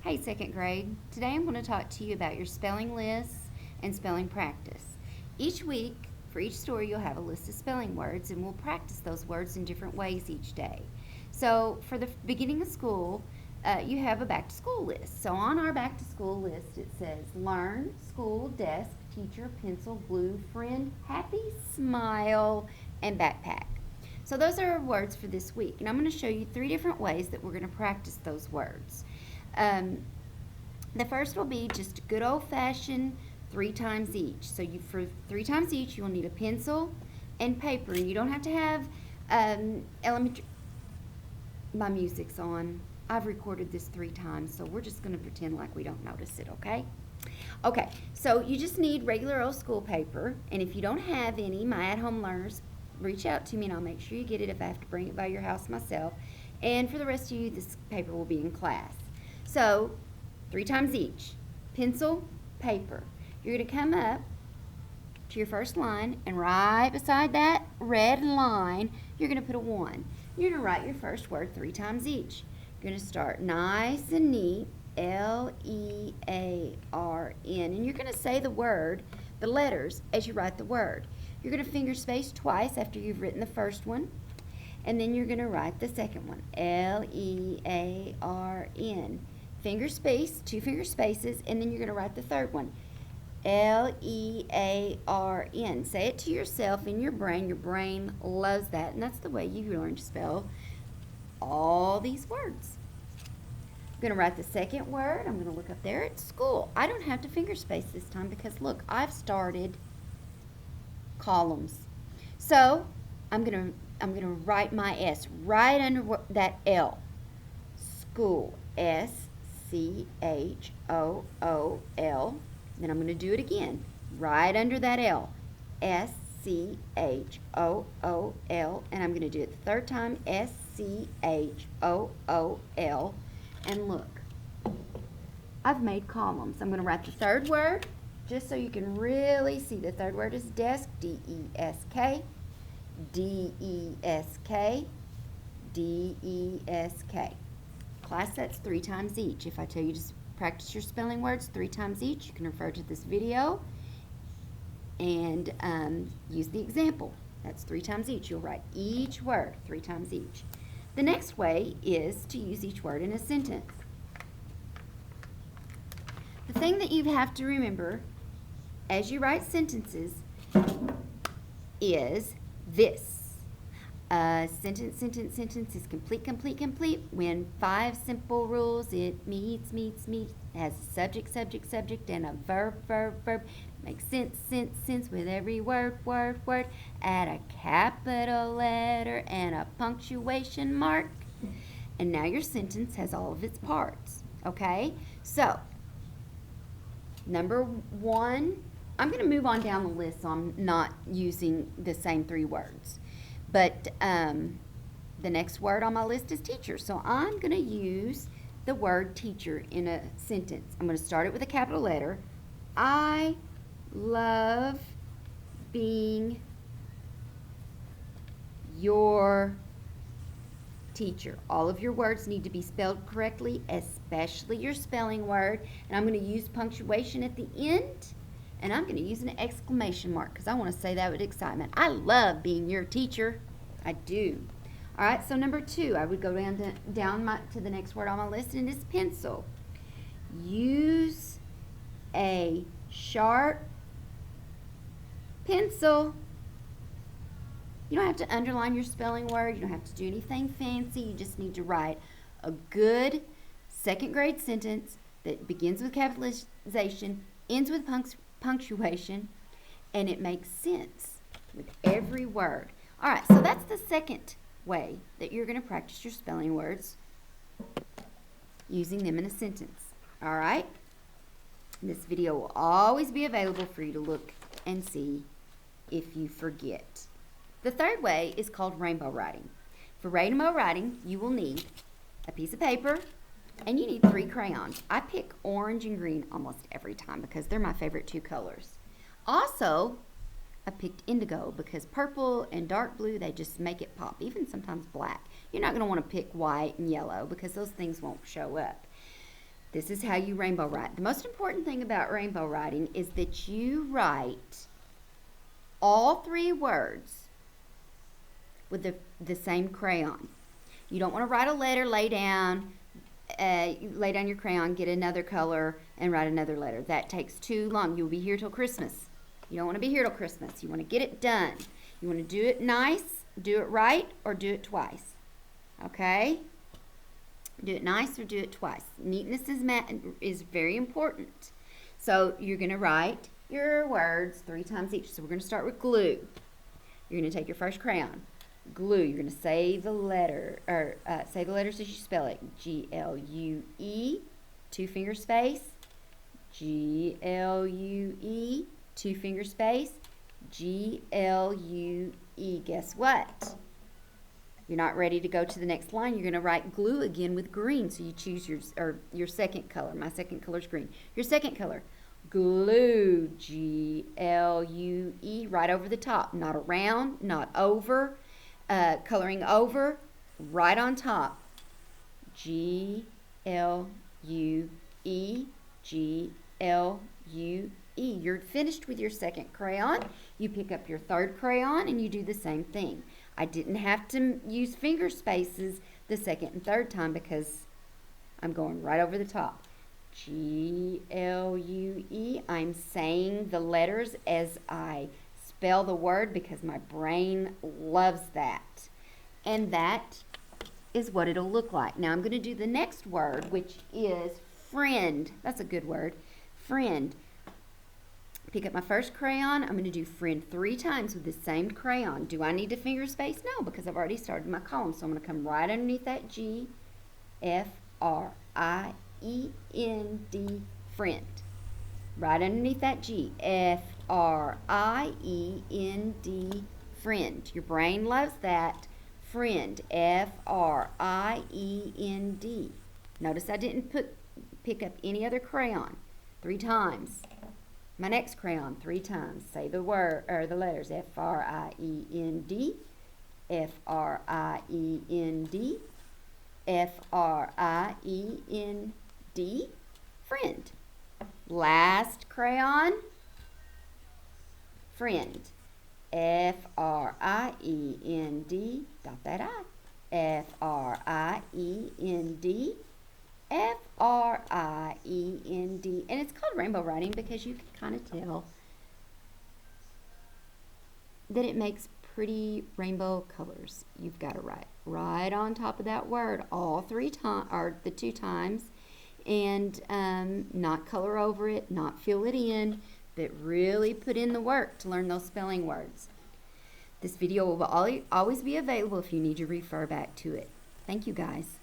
Hey, second grade. Today I'm going to talk to you about your spelling lists and spelling practice. Each week, for each story, you'll have a list of spelling words, and we'll practice those words in different ways each day. So, for the beginning of school, you have a back to school list. So, on our back to school list, it says learn, school, desk, teacher, pencil, glue, friend, happy, smile, and backpack. So, those are our words for this week, and I'm going to show you 3 different ways that we're going to practice those words. Um, the first will be just good old fashioned 3 times each. So for 3 times each, you will need a pencil and paper, and you don't have to have elementary. My music's on. I've recorded this 3 times, so we're just going to pretend like we don't notice it, okay? Okay, so you just need regular old school paper, and if you don't have any, my at-home learners, reach out to me and I'll make sure you get it if I have to bring it by your house myself. And for the rest of you, this paper will be in class. So, 3 times each. Pencil, paper. You're going to come up to your first line, and right beside that red line, you're going to put a 1. You're going to write your first word 3 times each. You're going to start nice and neat, Learn, and you're going to say the word, the letters, as you write the word. You're going to finger space twice after you've written the first one, and then you're going to write the second one, Learn. Finger space, 2 finger spaces, and then you're going to write the third one, Learn. Say it to yourself in your brain. Your brain loves that, and that's the way you learn to spell all these words. I'm going to write the second word. I'm going to look up there at school. I don't have to finger space this time because, look, I've started columns. So I'm going to write my S right under that L. School, School. Then I'm going to do it again, right under that L, School, and I'm going to do it the third time, School, and look, I've made columns. I'm going to write the third word, just so you can really see. The third word is desk, D-E-S-K, D-E-S-K, D-E-S-K. Class, that's 3 times each. If I tell you to practice your spelling words 3 times each, you can refer to this video and use the example. That's 3 times each. You'll write each word 3 times each. The next way is to use each word in a sentence. The thing that you have to remember as you write sentences is this. Sentence is complete when 5 simple rules. It meets, has a subject, and a verb. Makes sense with every word. Add a capital letter and a punctuation mark. And now your sentence has all of its parts. Okay? So, number 1, I'm going to move on down the list, so I'm not using the same 3 words. But the next word on my list is teacher. So I'm going to use the word teacher in a sentence. I'm going to start it with a capital letter. I love being your teacher. All of your words need to be spelled correctly, especially your spelling word. And I'm going to use punctuation at the end. And I'm going to use an exclamation mark because I want to say that with excitement. I love being your teacher. I do. All right, so number 2, I would go down to the next word on my list, and it's pencil. Use a sharp pencil. You don't have to underline your spelling word. You don't have to do anything fancy. You just need to write a good second grade sentence that begins with capitalization, ends with punctuation, and it makes sense with every word. All right, so that's the second way that you're going to practice your spelling words, using them in a sentence. All right? This video will always be available for you to look and see if you forget. The third way is called rainbow writing. For rainbow writing, you will need a piece of paper, and you need 3 crayons. I pick orange and green almost every time because they're my favorite 2 colors. Also, I picked indigo because purple and dark blue, they just make it pop, even sometimes black. You're not going to want to pick white and yellow because those things won't show up. This is how you rainbow write. The most important thing about rainbow writing is that you write all 3 words with the same crayon. You don't want to write a letter, lay down your crayon, get another color, and write another letter. That takes too long. You'll be here till Christmas. You don't want to be here till Christmas. You want to get it done. You want to do it nice, do it right, or do it twice. Okay? Do it nice or do it twice. Neatness is very important. So you're going to write your words 3 times each. So we're going to start with glue. You're going to take your first crayon. Glue. You're going to say the letter, or say the letters as you spell it. G-L-U-E, 2-finger space. G-L-U-E, 2-finger space. G-L-U-E. Guess what? You're not ready to go to the next line. You're going to write glue again with green. So you choose your second color. My second color is green. Your second color, glue, G-L-U-E, right over the top. Not around, not over. Coloring over, right on top. G-L-U-E, G-L-U-E. You're finished with your second crayon. You pick up your third crayon and you do the same thing. I didn't have to use finger spaces the second and third time because I'm going right over the top. G-L-U-E. I'm saying the letters as I spell the word because my brain loves that. And that is what it'll look like. Now I'm going to do the next word, which is friend. That's a good word. Friend. Pick up my first crayon. I'm going to do friend 3 times with the same crayon. Do I need to finger space? No, because I've already started my column. So I'm going to come right underneath that G, F-R-I-E-N-D, friend. Right underneath that G, F-R-I-E-N-D, friend. Your brain loves that. Friend, F-R-I-E-N-D. Notice I didn't pick up any other crayon. 3 times. My next crayon, 3 times. Say the word or the letters. F-R-I-E-N-D, F-R-I-E-N-D, F-R-I-E-N-D, friend. Last crayon, friend. F-R-I-E-N-D, dot that I. F-R-I-E-N-D, F-R-I-E-N-D. And it's called rainbow writing because you can kind of tell that it makes pretty rainbow colors. You've got to write right on top of that word all 3 times, or the 2 times, and not color over it, not fill it in, but really put in the work to learn those spelling words. This video will always be available if you need to refer back to it. Thank you, guys.